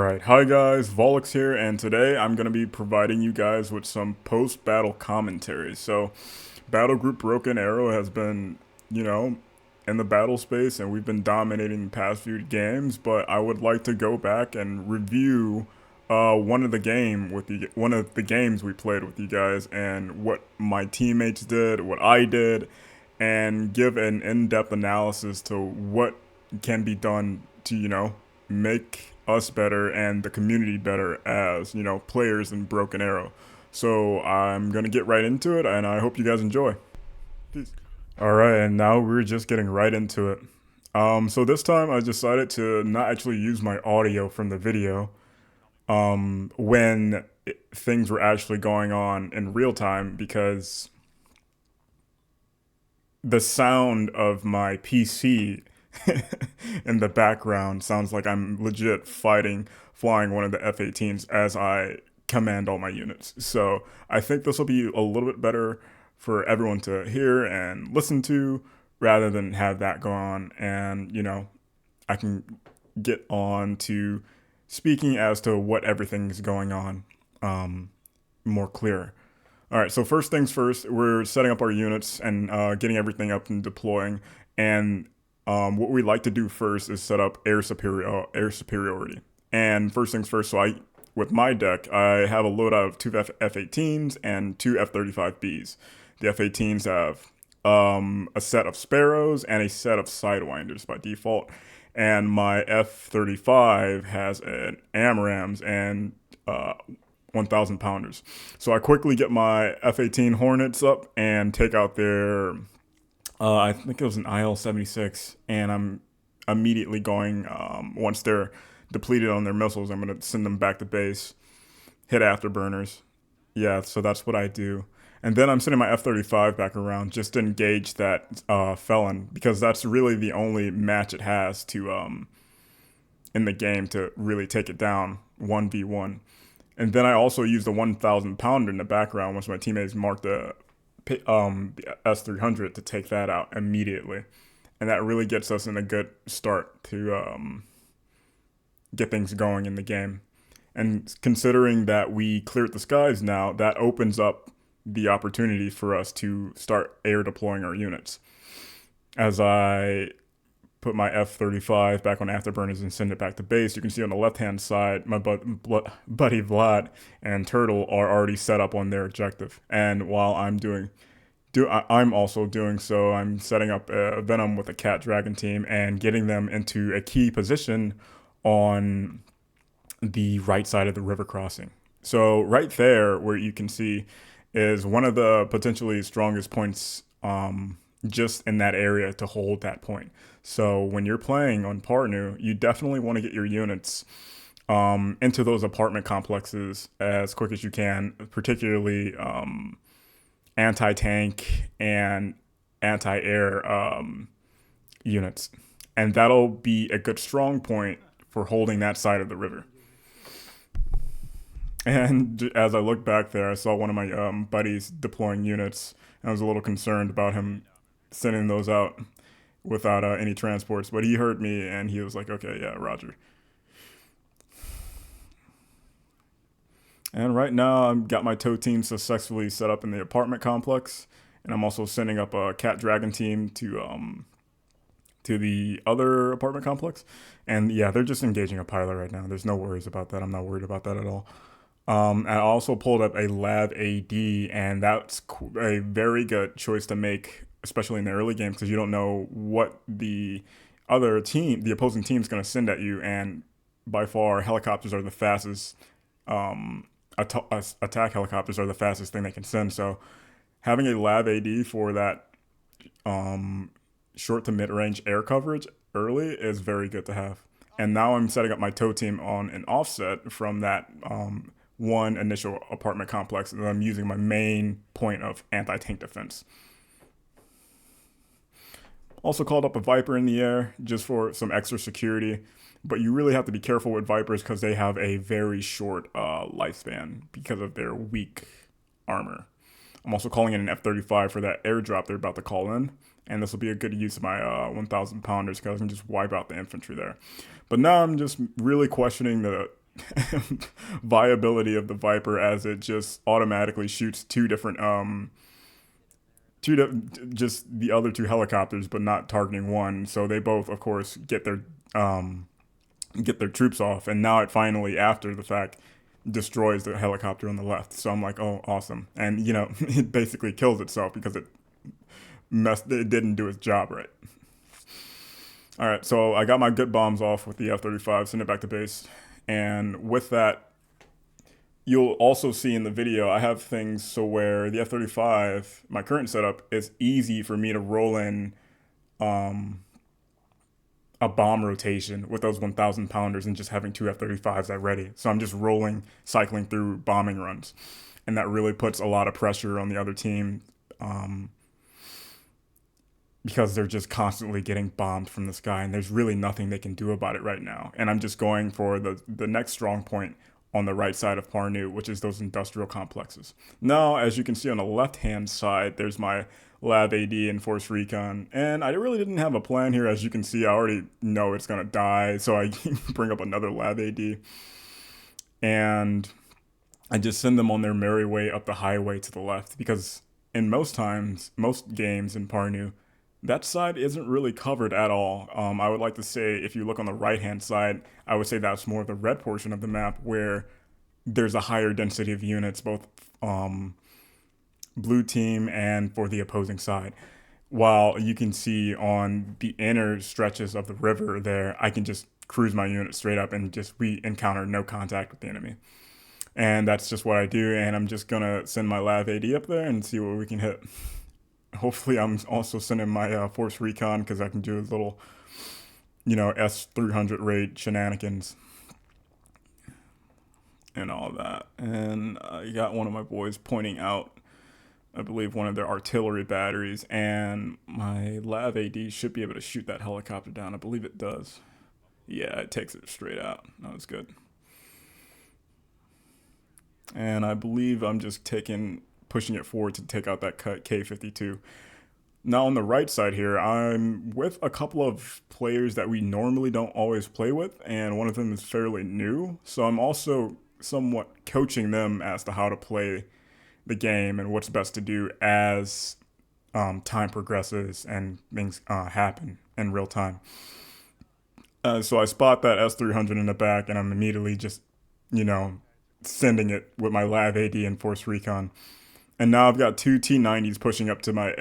Alright, hi guys, Volix here, and today I'm going to be providing you guys with some post-battle commentary. So, Battle Group Broken Arrow has been, in the battle space, and we've been dominating the past few games, but I would like to go back and review one of the games we played with you guys, and what my teammates did, what I did, and give an in-depth analysis to what can be done to, make us better and the community better as, players in Broken Arrow. So I'm going to get right into it, and I hope you guys enjoy. Peace. Alright, and now we're just getting right into it. So this time I decided to not actually use my audio from the video when things were actually going on in real time, because the sound of my PC in the background sounds like I'm legit flying one of the F-18s as I command all my units. So I think this will be a little bit better for everyone to hear and listen to, rather than have that go on. And, I can get on to speaking as to what everything's going on more clear. All right, so first things first, we're setting up our units and getting everything up and deploying. And what we like to do first is set up air superiority. And first things first, with my deck, I have a loadout of two F-18s and two F-35Bs. The F-18s have a set of Sparrows and a set of Sidewinders by default. And my F-35 has an AMRAAMs and 1,000 pounders. So I quickly get my F-18 Hornets up and take out their, I think it was an IL-76, and I'm immediately going, once they're depleted on their missiles, I'm going to send them back to base, hit afterburners. Yeah, so that's what I do. And then I'm sending my F-35 back around just to engage that Felon, because that's really the only match it has to in the game to really take it down 1v1. And then I also use the 1,000 pounder in the background once my teammates mark the S300 to take that out immediately. And that really gets us in a good start to get things going in the game. And considering that we cleared the skies now, that opens up the opportunity for us to start air deploying our units. As I put my F-35 back on afterburners and send it back to base, you can see on the left-hand side, my buddy Vlad and Turtle are already set up on their objective. And while I'm also doing so, I'm setting up a Venom with a Cat Dragon team and getting them into a key position on the right side of the river crossing. So right there, where you can see, is one of the potentially strongest points just in that area to hold that point. So when you're playing on Parnu, you definitely want to get your units into those apartment complexes as quick as you can, particularly anti-tank and anti-air units. And that'll be a good strong point for holding that side of the river. And as I looked back there, I saw one of my buddies deploying units. I was a little concerned about him sending those out without any transports, but he heard me and he was like, okay, yeah, Roger. And right now I've got my tow team successfully set up in the apartment complex, and I'm also sending up a Cat Dragon team to the other apartment complex. And yeah, they're just engaging a pilot right now. There's no worries about that. I'm not worried about that at all. I also pulled up a Lav AD, and that's a very good choice to make, especially in the early games, because you don't know what the opposing team is going to send at you. And by far, helicopters are the fastest. Attack helicopters are the fastest thing they can send. So having a Lav AD for that short to mid-range air coverage early is very good to have. And now I'm setting up my tow team on an offset from that one initial apartment complex, and I'm using my main point of anti-tank defense. Also called up a Viper in the air just for some extra security, but you really have to be careful with Vipers because they have a very short lifespan because of their weak armor. I'm also calling in an F-35 for that airdrop they're about to call in, and this will be a good use of my 1,000 pounders because I can just wipe out the infantry there. But now I'm just really questioning the viability of the Viper as it just automatically shoots just the other two helicopters, but not targeting one. So they both, of course, get their troops off, and now it finally, after the fact, destroys the helicopter on the left. So I'm like, oh, awesome. And it basically kills itself because it didn't do its job right. All right, so I got my good bombs off with the F-35, send it back to base, and with that, you'll also see in the video I have things so where the F-35, my current setup, is easy for me to roll in um, a bomb rotation with those 1,000 pounders and just having two F-35s at ready. So I'm just cycling through bombing runs, and that really puts a lot of pressure on the other team. Because they're just constantly getting bombed from the sky, and there's really nothing they can do about it right now. And I'm just going for the next strong point on the right side of Parnu, which is those industrial complexes. Now, as you can see on the left-hand side, there's my Lab AD and Force Recon, and I really didn't have a plan here. As you can see, I already know it's gonna die, so I bring up another Lab AD, and I just send them on their merry way up the highway to the left, because in most games in Parnu, that side isn't really covered at all. I would like to say, if you look on the right-hand side, I would say that's more of the red portion of the map where there's a higher density of units, both blue team and for the opposing side. While you can see on the inner stretches of the river there, I can just cruise my unit straight up and we encounter no contact with the enemy. And that's just what I do, and I'm just gonna send my Lav AD up there and see what we can hit. Hopefully I'm also sending my Force Recon because I can do a little, S-300 raid shenanigans and all that. And I got one of my boys pointing out, I believe, one of their artillery batteries, and my Lav AD should be able to shoot that helicopter down. I believe it does. Yeah, it takes it straight out. That was good. And I believe I'm just pushing it forward to take out that K-52. Now on the right side here, I'm with a couple of players that we normally don't always play with, and one of them is fairly new. So I'm also somewhat coaching them as to how to play the game and what's best to do as time progresses and things happen in real time. So I spot that S-300 in the back, and I'm immediately just, sending it with my Lav AD and Force Recon. And now I've got two T-90s pushing up to my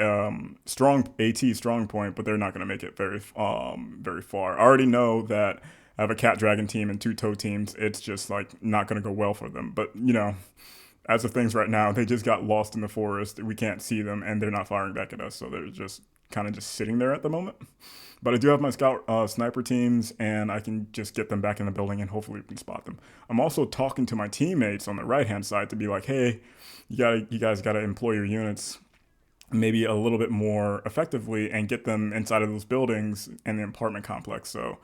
strong point, but they're not going to make it very far. I already know that I have a Cat Dragon team and two tow teams. It's just not going to go well for them. But as of things right now, they just got lost in the forest. We can't see them, and they're not firing back at us, so they're just kind of just sitting there at the moment. But I do have my scout sniper teams, and I can just get them back in the building, and hopefully we can spot them. I'm also talking to my teammates on the right-hand side to be like, hey, you guys got to employ your units maybe a little bit more effectively and get them inside of those buildings and the apartment complex. So,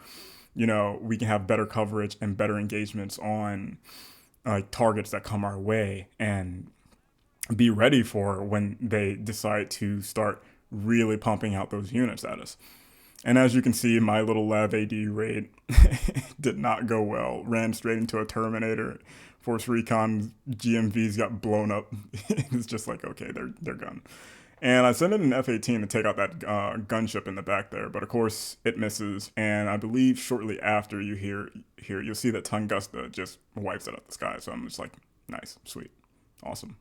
we can have better coverage and better engagements on targets that come our way and be ready for when they decide to start really pumping out those units at us. And as you can see, my little Lav AD raid did not go well. Ran straight into a Terminator. Force Recon GMVs got blown up. It's just like, okay, they're gone. And I sent in an F-18 to take out that gunship in the back there, but of course it misses. And I believe shortly after you'll see that Tunguska just wipes it up the sky. So I'm just like, nice, sweet, awesome.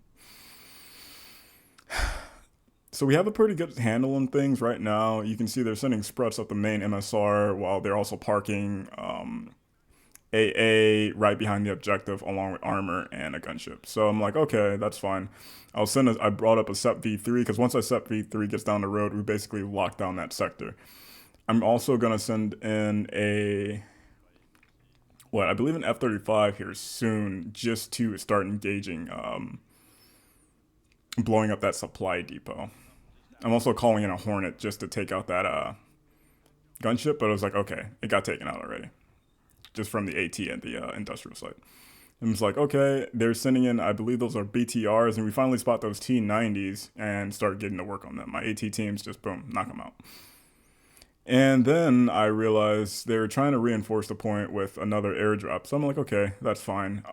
So we have a pretty good handle on things right now. You can see they're sending Spruts up the main MSR while they're also parking AA right behind the objective along with armor and a gunship. So I'm like, okay, that's fine. I brought up a SEP V3 because once a SEP V3 gets down the road, we basically lock down that sector. I'm also going to send in I believe an F-35 here soon just to start engaging, blowing up that supply depot. I'm also calling in a Hornet just to take out that gunship, but I was like, okay, it got taken out already. Just from the AT at the industrial site. And it's like, okay, they're sending in, I believe those are BTRs, and we finally spot those T-90s and start getting to work on them. My AT teams just, boom, knock them out. And then I realized they were trying to reinforce the point with another airdrop. So I'm like, okay, that's fine.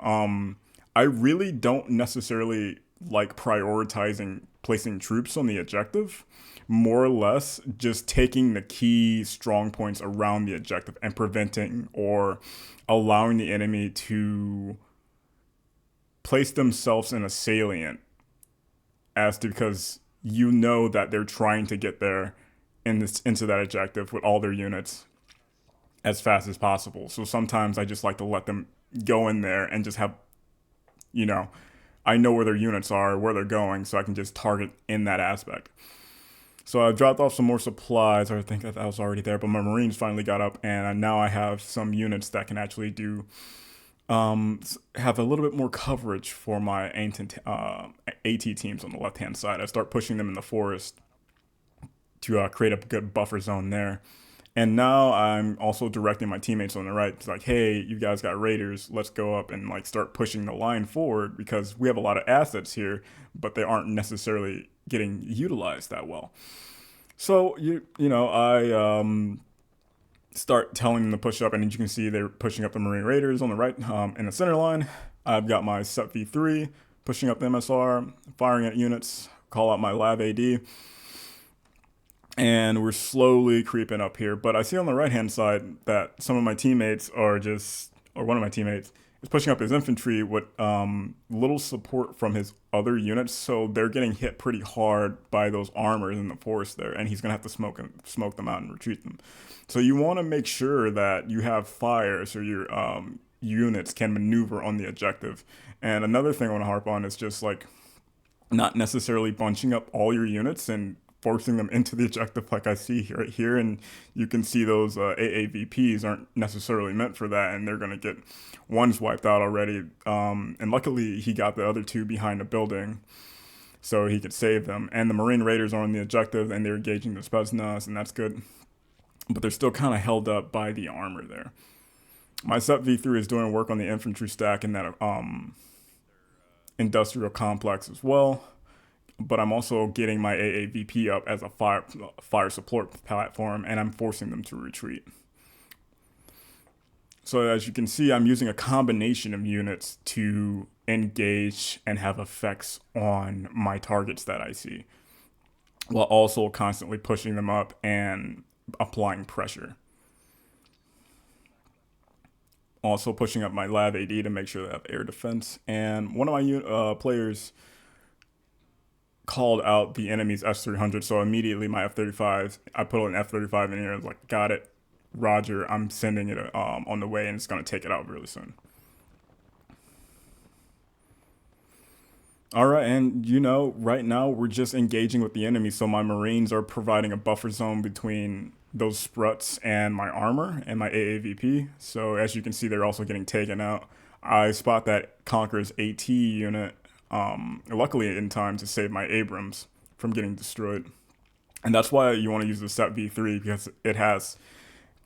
I really don't necessarily like prioritizing placing troops on the objective. More or less just taking the key strong points around the objective and preventing or allowing the enemy to place themselves in a salient as to because you know that they're trying to get there into that objective with all their units as fast as possible. So sometimes I just like to let them go in there and just have, you know, I know where their units are, where they're going, so I can just target in that aspect. So I dropped off some more supplies. I think that was already there, but my Marines finally got up, and now I have some units that can actually do have a little bit more coverage for my ancient AT teams on the left hand side. I start pushing them in the forest to create a good buffer zone there. And now I'm also directing my teammates on the right. It's like, hey, you guys got raiders. Let's go up and like start pushing the line forward because we have a lot of assets here, but they aren't necessarily getting utilized that well. So I start telling them to push up, and as you can see, they're pushing up the Marine Raiders on the right in the center line. I've got my SEP V3 pushing up the MSR, firing at units. Call out my Lav AD. And we're slowly creeping up here. But I see on the right hand side that some of my teammates or one of my teammates is pushing up his infantry with little support from his other units. So they're getting hit pretty hard by those armors in the forest there, and he's gonna have to smoke them out and retreat them. So you want to make sure that you have fire so your units can maneuver on the objective. And another thing I want to harp on is just like not necessarily bunching up all your units and forcing them into the objective like I see right here. And you can see those AAVPs aren't necessarily meant for that, and they're going to get one's wiped out already. And luckily, he got the other two behind a building so he could save them. And the Marine Raiders are on the objective, and they're engaging the Spetsnaz, and that's good. But they're still kind of held up by the armor there. My SEP V3 is doing work on the infantry stack in that industrial complex as well, but I'm also getting my AAVP up as a fire support platform, and I'm forcing them to retreat. So as you can see, I'm using a combination of units to engage and have effects on my targets that I see, while also constantly pushing them up and applying pressure. Also pushing up my Lav AD to make sure they have air defense. And one of my players called out the enemy's S300, so immediately my F-35, I put an F-35 in here. I was like, got it, Roger, I'm sending it on the way, and it's going to take it out really soon. All right, and right now we're just engaging with the enemy, so my Marines are providing a buffer zone between those struts and my armor and my AAVP. So as you can see, they're also getting taken out. I spot that Conqueror's AT unit, luckily in time to save my Abrams from getting destroyed. And that's why you want to use the SEP V3 because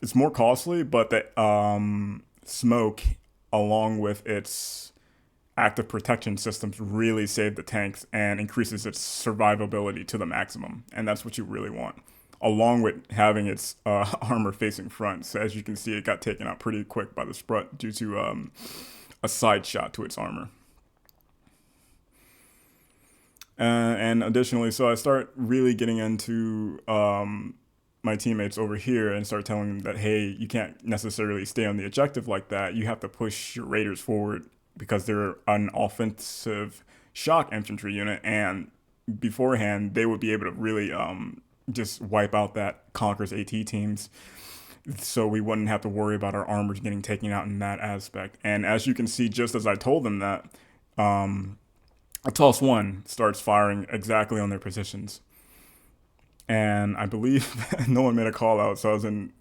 it's more costly, but the smoke along with its active protection systems really save the tanks and increases its survivability to the maximum. And that's what you really want, along with having its armor facing front. So as you can see, it got taken out pretty quick by the Sprut due to a side shot to its armor. And additionally, so I start really getting into my teammates over here and start telling them that, hey, you can't necessarily stay on the objective like that. You have to push your raiders forward because they're an offensive shock infantry unit, and beforehand they would be able to really just wipe out that Conqueror's AT teams, so we wouldn't have to worry about our armors getting taken out in that aspect. And as you can see, just as I told them that, a Toss 1 starts firing exactly on their positions. And I believe no one made a call out, so I was in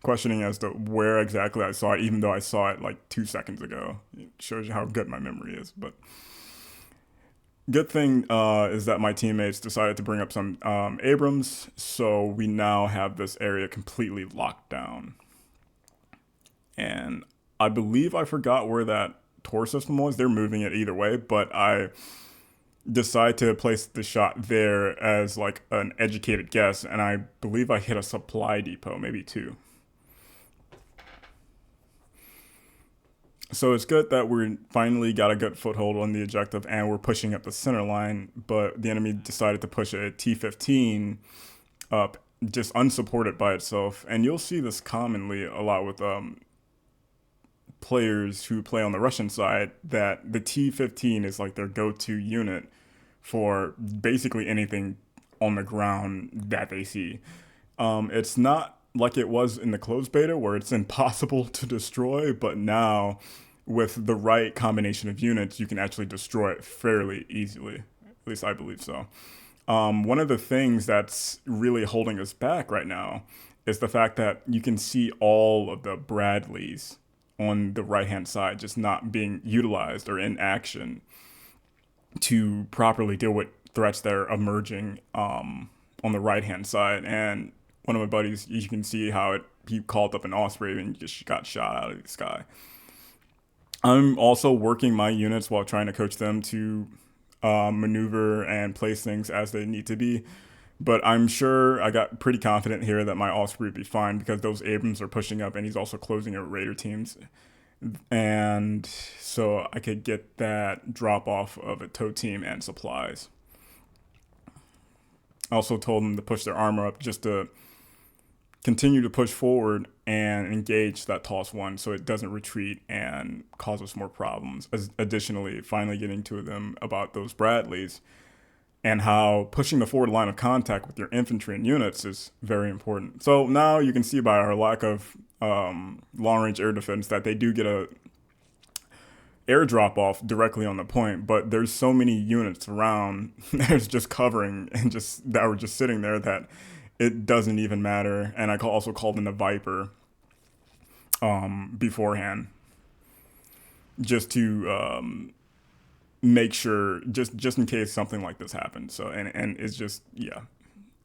questioning as to where exactly I saw it, even though I saw it like 2 seconds ago. It shows you how good my memory is. But good thing is that my teammates decided to bring up some Abrams, so we now have this area completely locked down. And I believe I forgot where that Tor system was. They're moving it either way, but I decide to place the shot there as like an educated guess, and I believe I hit a supply depot, maybe two. So it's good that we finally got a good foothold on the objective and we're pushing up the center line, but the enemy decided to push a T-15 up just unsupported by itself. And you'll see this commonly a lot with players who play on the Russian side, that the T-15 is like their go-to unit for basically anything on the ground that they see. It's not like it was in the closed beta where it's impossible to destroy, but now with the right combination of units, you can actually destroy it fairly easily. At least I believe so. One of the things that's really holding us back right now is the fact that you can see all of the Bradleys on the right hand side just not being utilized or in action to properly deal with threats that are emerging on the right hand side. And one of my buddies, you can see how he called up an Osprey and just got shot out of the sky. I'm also working my units while trying to coach them to maneuver and place things as they need to be. But I'm sure I got pretty confident here that my Osprey would be fine because those Abrams are pushing up and he's also closing out Raider teams. And so I could get that drop off of a tow team and supplies. I also told them to push their armor up just to continue to push forward and engage that toss one so it doesn't retreat and cause us more problems. Additionally, finally getting to them about those Bradleys and how pushing the forward line of contact with your infantry and units is very important. So now you can see by our lack of long-range air defense that they do get a air drop off directly on the point, but there's so many units around there's just covering and just that were just sitting there that it doesn't even matter. And I also called in the Viper beforehand just to make sure, just in case something like this happens. So and it's just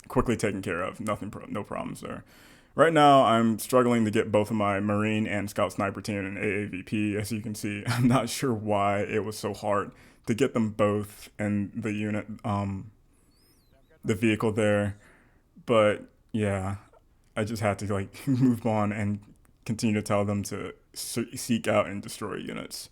quickly taken care of. No problems there. Right now, I'm struggling to get both of my Marine and Scout Sniper team in AAVP. As you can see, I'm not sure why it was so hard to get them both in the unit, the vehicle there. But yeah, I just had to like move on and continue to tell them to seek out and destroy units.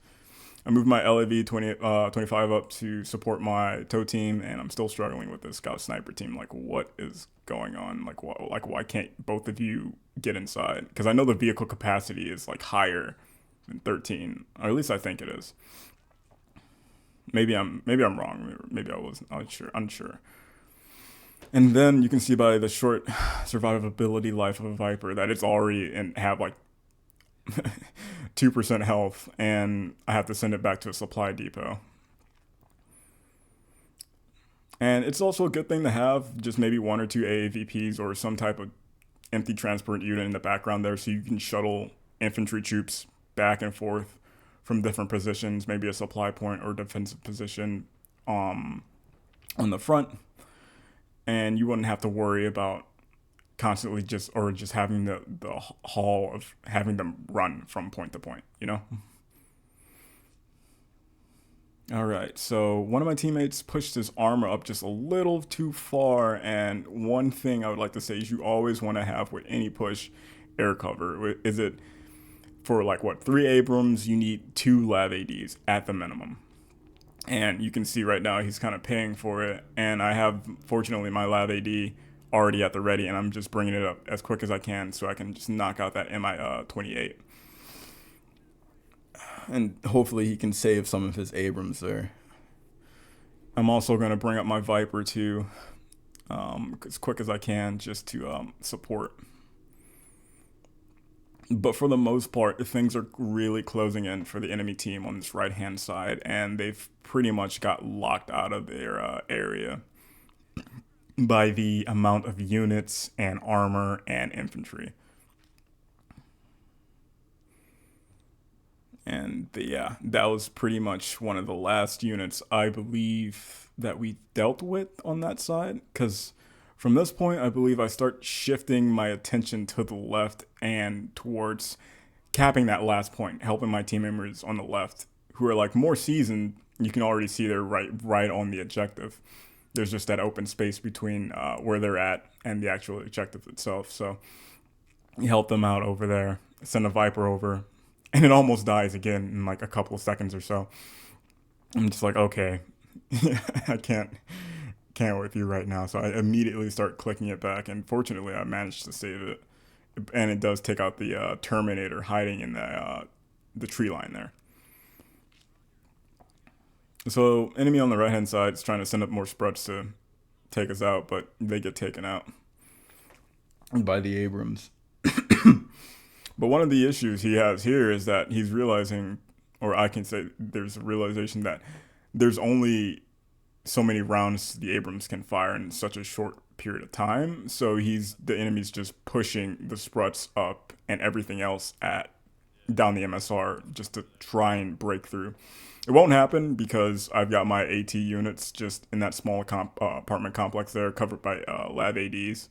I moved my LAV 25 up to support my tow team, and I'm still struggling with the Scout Sniper team. Like, what is going on? Like, why can't both of you get inside? Because I know the vehicle capacity is like higher than 13, or at least I think it is. Maybe I'm wrong. Maybe I was unsure. And then you can see by the short survivability life of a Viper that it's already and have like 2% health, and I have to send it back to a supply depot. And it's also a good thing to have just maybe one or two AAVPs or some type of empty transport unit in the background there so you can shuttle infantry troops back and forth from different positions, maybe a supply point or defensive position on the front. And you wouldn't have to worry about constantly just having the haul of having them run from point to point, All right, so one of my teammates pushed his armor up just a little too far, and one thing I would like to say is you always want to have with any push air cover. Is it for like 3 Abrams, you need 2 Lav ADs at the minimum. And you can see right now he's kind of paying for it, and I have, fortunately, my Lav AD already at the ready, and I'm just bringing it up as quick as I can so I can just knock out that MI-28. And hopefully he can save some of his Abrams there. I'm also going to bring up my Viper too, as quick as I can just to support. But for the most part, things are really closing in for the enemy team on this right-hand side, and they've pretty much got locked out of their area by the amount of units and armor and infantry. And that was pretty much one of the last units I believe that we dealt with on that side, because from this point, I believe I start shifting my attention to the left and towards capping that last point, helping my team members on the left who are like more seasoned You can already see they're right on the objective. There's just that open space between where they're at and the actual objective itself. So you help them out over there, send a Viper over, and it almost dies again in like a couple of seconds or so. I'm just like, okay, I can't with you right now. So I immediately start clicking it back, and fortunately, I managed to save it. And it does take out the Terminator hiding in the tree line there. So enemy on the right hand side is trying to send up more Spruts to take us out, but they get taken out by the Abrams. But one of the issues he has here is that he's realizing, or I can say there's a realization that there's only so many rounds the Abrams can fire in such a short period of time. So the enemy's just pushing the Spruts up and everything else at down the MSR just to try and break through. It won't happen because I've got my AT units just in that small apartment complex there, covered by lab ADs,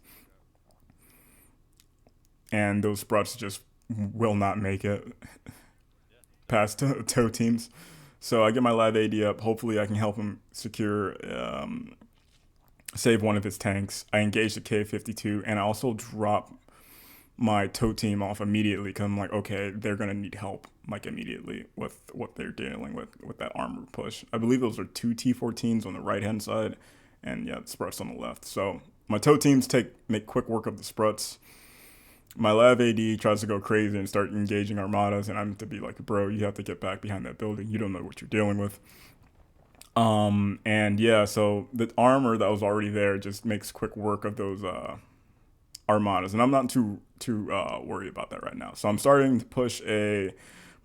and those Spruts just will not make it past tow teams. So I get my lab AD up. Hopefully, I can help him save one of his tanks. I engage the K-52, and I also drop my tow team off immediately because I'm like, okay, they're gonna need help like immediately with what they're dealing with that armor push. I believe those are two T-14s on the right hand side, and yeah, the Spruts on the left. So my tow teams make quick work of the Spruts. My Lav AD tries to go crazy and start engaging armadas, and I'm to be like, bro, you have to get back behind that building. You don't know what you're dealing with. And yeah, so the armor that was already there just makes quick work of those armadas, and I'm not too worried about that right now. So I'm starting to push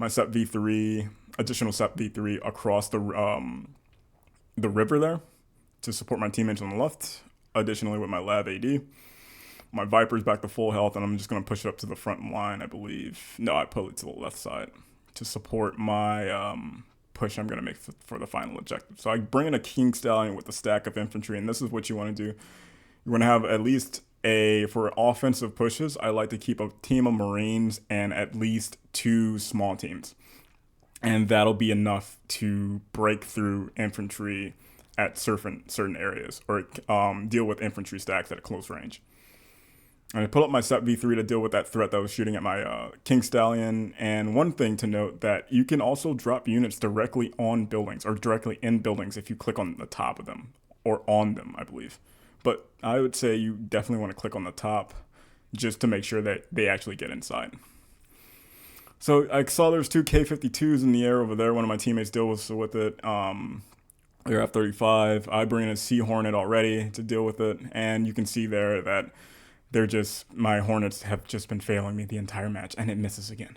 my SEP V3, additional SEP V3 across the river there to support my teammates on the left. Additionally, with my Lav AD. My Viper's back to full health, and I'm just going to push it up to the front line, I believe. No, I pull it to the left side to support my push I'm going to make for the final objective. So I bring in a King Stallion with a stack of infantry, and this is what you want to do. You want to have at least for offensive pushes, I like to keep a team of Marines and at least 2 small teams. And that'll be enough to break through infantry at certain areas, or deal with infantry stacks at a close range. And I pull up my SEP V3 to deal with that threat that was shooting at my King Stallion. And one thing to note, that you can also drop units directly on buildings or directly in buildings if you click on the top of them or on them, I believe. But I would say you definitely want to click on the top just to make sure that they actually get inside. So I saw there's 2 K-52s in the air over there. One of my teammates deals with it. They're F-35. I bring in a Sea Hornet already to deal with it. And you can see there that my Hornets have just been failing me the entire match, and it misses again.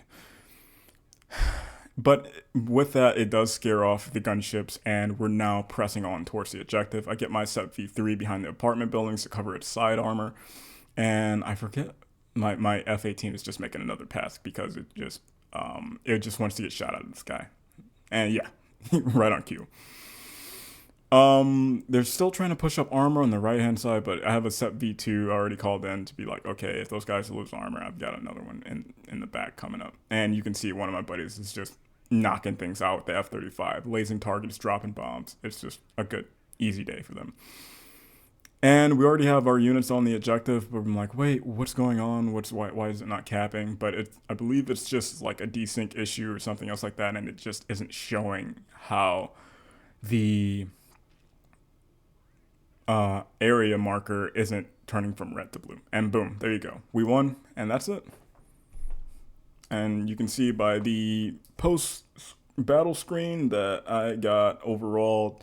But with that, it does scare off the gunships, and we're now pressing on towards the objective. I get my SEP V3 behind the apartment buildings to cover its side armor, and I forget my F-18 is just making another pass because it just wants to get shot out of the sky. And yeah, right on cue. They're still trying to push up armor on the right hand side, but I have a SEP V2 already called in to be like, okay, if those guys lose armor, I've got another one in the back coming up. And you can see one of my buddies is just knocking things out with the F-35, lasing targets, dropping bombs. It's just a good, easy day for them. And we already have our units on the objective, but I'm like, wait, what's going on? Why is it not capping? But I believe it's just like a desync issue or something else like that, and it just isn't showing how the area marker isn't turning from red to blue. And boom, there you go. We won, and that's it. And you can see by the post battle screen that I got overall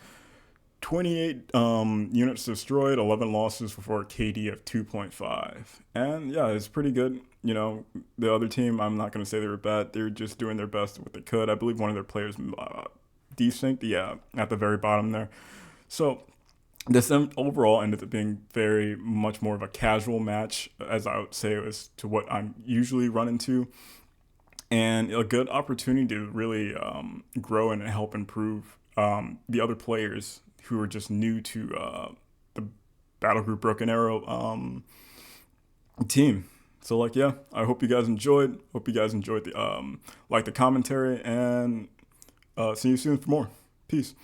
28 units destroyed, 11 losses for a KD of 2.5. And yeah, it's pretty good. You know, the other team, I'm not going to say they were bad. They're just doing their best with what they could. I believe one of their players desynced, yeah, at the very bottom there. So this overall ended up being very much more of a casual match, as I would say it was to what I'm usually running to, and a good opportunity to really grow and help improve the other players who are just new to the Battle Group Broken Arrow team. So like, yeah, I hope you guys enjoyed. Hope you guys enjoyed the the commentary, and see you soon for more. Peace.